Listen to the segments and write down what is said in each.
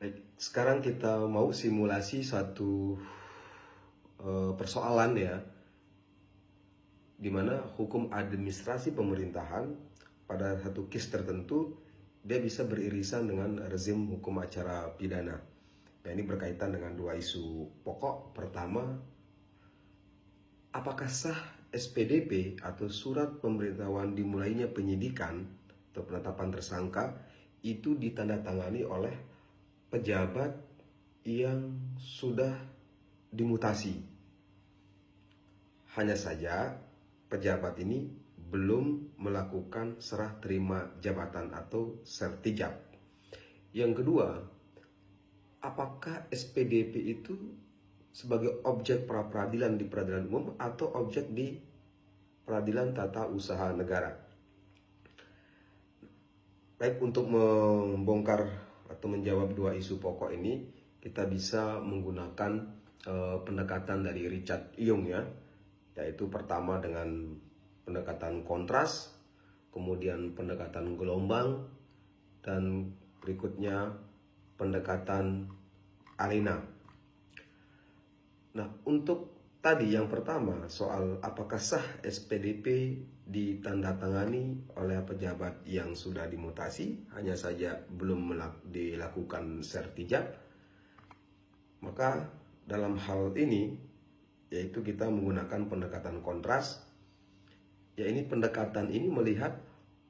Baik, sekarang kita mau simulasi satu persoalan ya, di mana hukum administrasi pemerintahan pada satu case tertentu dia bisa beririsan dengan rezim hukum acara pidana. Nah, ini berkaitan dengan dua isu pokok. Pertama, apakah sah SPDP atau surat pemberitahuan dimulainya penyidikan atau penetapan tersangka itu ditandatangani oleh pejabat yang sudah dimutasi. Hanya saja pejabat ini belum melakukan serah terima jabatan atau sertijab. Yang kedua, apakah SPDP itu sebagai objek pra peradilan di peradilan umum atau objek di peradilan tata usaha negara? Baik, untuk membongkar atau menjawab dua isu pokok ini, kita bisa menggunakan pendekatan dari Richard Yung ya, yaitu pertama dengan pendekatan kontras, kemudian pendekatan gelombang, dan berikutnya pendekatan arena. Nah, untuk tadi yang pertama soal apakah sah SPDP ditandatangani oleh pejabat yang sudah dimutasi, hanya saja belum dilakukan sertijab, maka dalam hal ini yaitu kita menggunakan pendekatan kontras. Ya, ini pendekatan ini melihat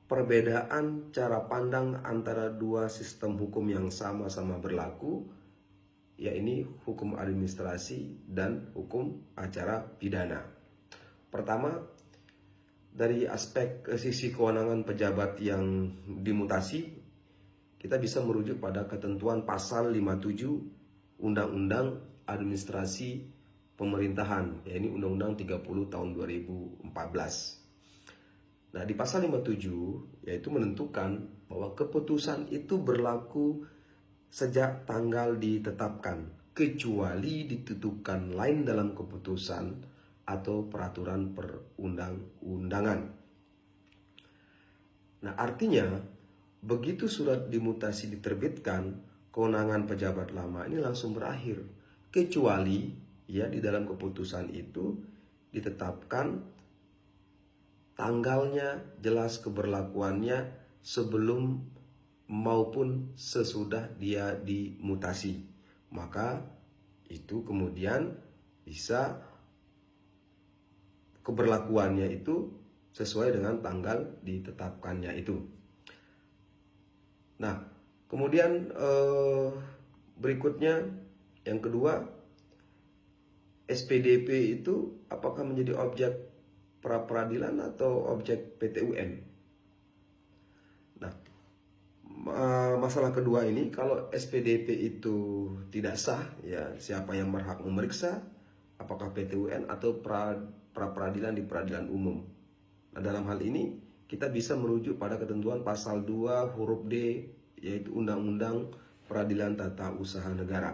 perbedaan cara pandang antara dua sistem hukum yang sama-sama berlaku, ya ini hukum administrasi dan hukum acara pidana. Pertama, dari aspek sisi kewenangan pejabat yang dimutasi, kita bisa merujuk pada ketentuan pasal 57 Undang-Undang Administrasi Pemerintahan, ya ini Undang-Undang 30 tahun 2014. Nah, di pasal 57 yaitu menentukan bahwa keputusan itu berlaku sejak tanggal ditetapkan, kecuali ditentukan lain dalam keputusan atau peraturan perundang-undangan. Nah, artinya begitu surat dimutasi diterbitkan, kewenangan pejabat lama ini langsung berakhir, kecuali ya di dalam keputusan itu ditetapkan tanggalnya, jelas keberlakuannya sebelum maupun sesudah dia dimutasi. Maka itu kemudian bisa keberlakuannya itu sesuai dengan tanggal ditetapkannya itu. Nah, kemudian berikutnya yang kedua, SPDP itu apakah menjadi objek pra peradilan atau objek PT-UN? Nah, masalah kedua ini, kalau SPDP itu tidak sah, ya siapa yang berhak memeriksa? Apakah PT-UN atau pra peradilan di peradilan umum? Nah, dalam hal ini kita bisa merujuk pada ketentuan pasal 2 huruf D, yaitu Undang-Undang Peradilan Tata Usaha Negara,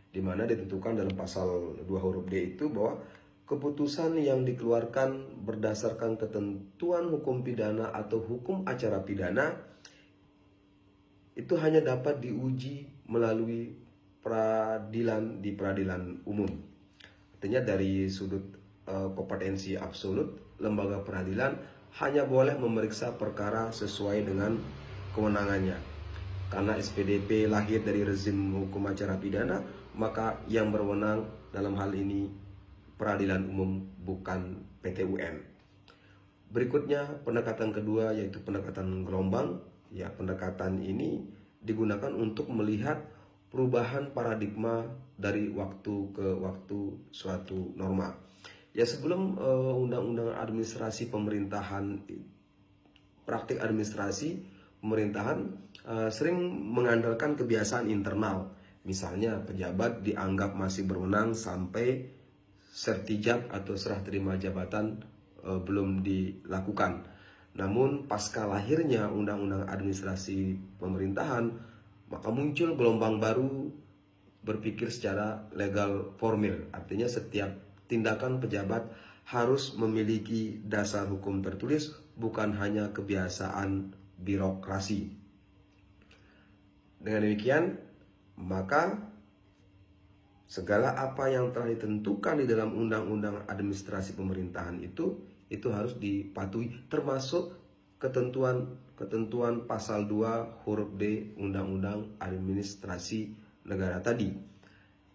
di mana ditentukan dalam pasal 2 huruf D itu bahwa keputusan yang dikeluarkan berdasarkan ketentuan hukum pidana atau hukum acara pidana itu hanya dapat diuji melalui peradilan di peradilan umum. Artinya dari sudut kompetensi absolut, lembaga peradilan hanya boleh memeriksa perkara sesuai dengan kewenangannya. Karena SPDP lahir dari rezim hukum acara pidana, maka yang berwenang dalam hal ini peradilan umum, bukan PT-UN. Berikutnya pendekatan kedua yaitu pendekatan gelombang. Ya, pendekatan ini digunakan untuk melihat perubahan paradigma dari waktu ke waktu suatu norma. Ya, sebelum Undang-Undang Administrasi Pemerintahan, praktik administrasi pemerintahan sering mengandalkan kebiasaan internal. Misalnya pejabat dianggap masih berwenang sampai sertijab atau serah terima jabatan belum dilakukan. Namun pasca lahirnya Undang-Undang Administrasi Pemerintahan, maka muncul gelombang baru berpikir secara legal formil. Artinya setiap tindakan pejabat harus memiliki dasar hukum tertulis, bukan hanya kebiasaan birokrasi. Dengan demikian, maka segala apa yang telah ditentukan di dalam Undang-Undang Administrasi Pemerintahan itu harus dipatuhi, termasuk ketentuan pasal 2 huruf D Undang-Undang Administrasi Negara tadi.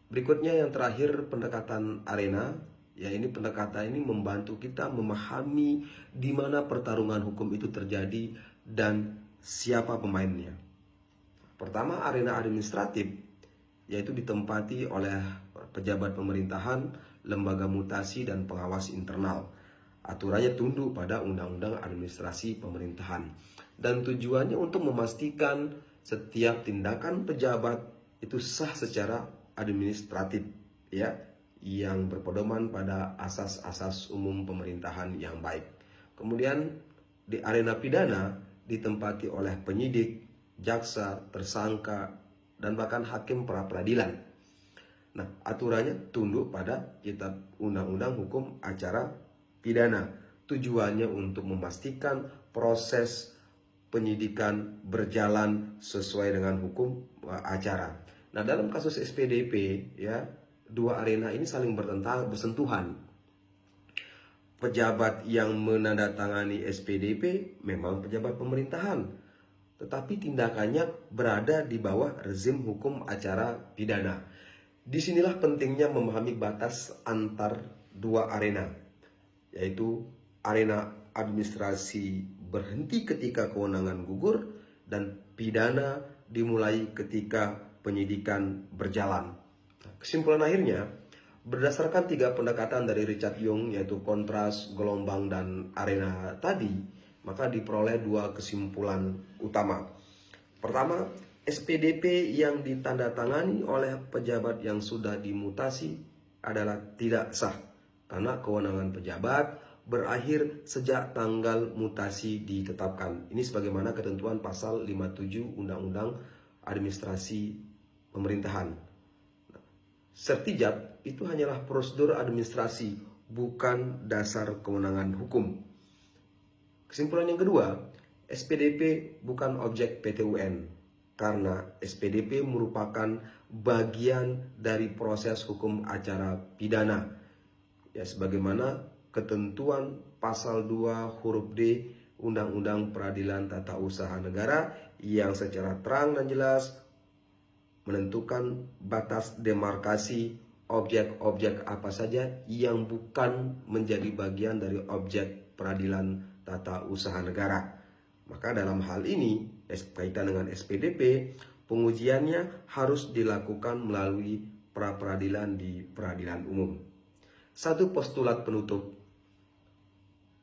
Berikutnya yang terakhir, pendekatan arena. Ya, ini pendekatan ini membantu kita memahami di mana pertarungan hukum itu terjadi dan siapa pemainnya. Pertama, arena administratif, yaitu ditempati oleh pejabat pemerintahan, lembaga mutasi, dan pengawas internal. Aturannya tunduk pada Undang-Undang Administrasi Pemerintahan. Dan tujuannya untuk memastikan setiap tindakan pejabat itu sah secara administratif, ya, yang berpedoman pada asas-asas umum pemerintahan yang baik. Kemudian di arena pidana ditempati oleh penyidik, jaksa, tersangka, dan bahkan hakim pra-peradilan. Nah, aturannya tunduk pada Kitab Undang-Undang Hukum Acara Pidana. Tujuannya untuk memastikan proses penyidikan berjalan sesuai dengan hukum acara. Nah, dalam kasus SPDP, ya, dua arena ini saling bersentuhan. Pejabat yang menandatangani SPDP memang pejabat pemerintahan, tetapi tindakannya berada di bawah rezim hukum acara pidana. Disinilah pentingnya memahami batas antar dua arena, yaitu arena administrasi berhenti ketika kewenangan gugur dan pidana dimulai ketika penyidikan berjalan. Kesimpulan akhirnya, berdasarkan 3 pendekatan dari Richard Yung, yaitu kontras, gelombang, dan arena tadi, maka diperoleh 2 kesimpulan utama. Pertama, SPDP yang ditandatangani oleh pejabat yang sudah dimutasi adalah tidak sah, karena kewenangan pejabat berakhir sejak tanggal mutasi ditetapkan. Ini sebagaimana ketentuan pasal 57 Undang-Undang Administrasi Pemerintahan. Sertijab itu hanyalah prosedur administrasi, bukan dasar kewenangan hukum. Kesimpulan yang kedua, SPDP bukan objek PT-UN, karena SPDP merupakan bagian dari proses hukum acara pidana. Ya, sebagaimana ketentuan pasal 2 huruf D Undang-Undang Peradilan Tata Usaha Negara yang secara terang dan jelas menentukan batas demarkasi objek-objek apa saja yang bukan menjadi bagian dari objek peradilan tata usaha negara. Maka dalam hal ini, kaitan dengan SPDP, pengujiannya harus dilakukan melalui pra-peradilan di peradilan umum. Satu postulat penutup,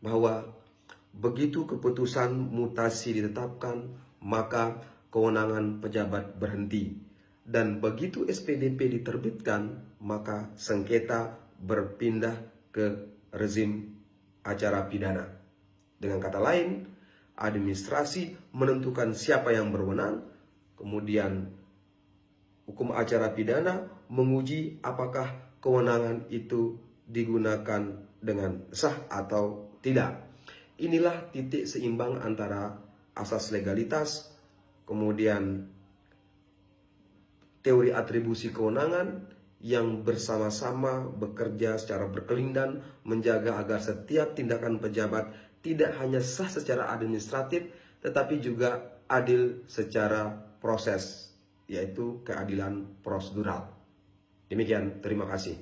bahwa begitu keputusan mutasi ditetapkan, maka kewenangan pejabat berhenti. Dan begitu SPDP diterbitkan, maka sengketa berpindah ke rezim acara pidana. Dengan kata lain, administrasi menentukan siapa yang berwenang, kemudian hukum acara pidana menguji apakah kewenangan itu digunakan dengan sah atau tidak. Inilah titik seimbang antara asas legalitas, kemudian teori atribusi kewenangan yang bersama-sama bekerja secara berkelindan menjaga agar setiap tindakan pejabat tidak hanya sah secara administratif, tetapi juga adil secara proses, yaitu keadilan prosedural. Demikian, terima kasih.